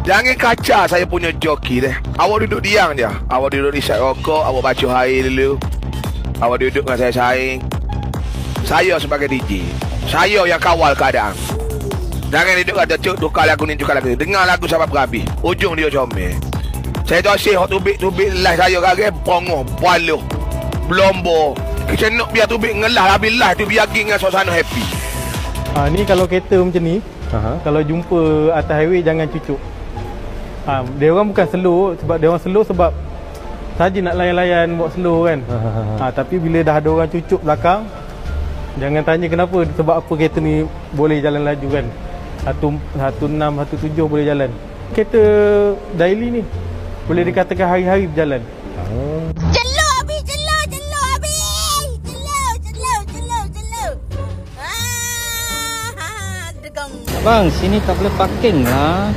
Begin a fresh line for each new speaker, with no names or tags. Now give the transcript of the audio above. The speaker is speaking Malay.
Jangan kacau saya punya joki deh. Awak duduk diam je. Awak duduk di side rokok, awak baca air dulu. Awak duduk dengan saya saing. Saya sebagai DJ, saya yang kawal keadaan. Jangan duduk kata cuk tukar lagu ni tukar lagu ni. Dengar lagu sampai berabi. Ujung dia comel. Saya tak say hot tubik lah saya kage pongoh, baluh, belombo. Kecenuk biar tubik ngelah habis lah tu biar geng dengan suasana happy.
Ni kalau kereta macam ni, kalau jumpa atas highway jangan cucuk. Dia orang bukan slow sebab dia orang slow sebab saja nak layan-layan buat slow kan. Tapi bila dah ada orang cucuk belakang, jangan tanya kenapa, sebab apa kereta ni boleh jalan laju kan. 16, 17 boleh jalan. Kereta daily ni boleh dikatakan hari-hari berjalan.
Jelur habis, jelur habis. Jelur. Degang.
Bang, sini tak boleh parking lah.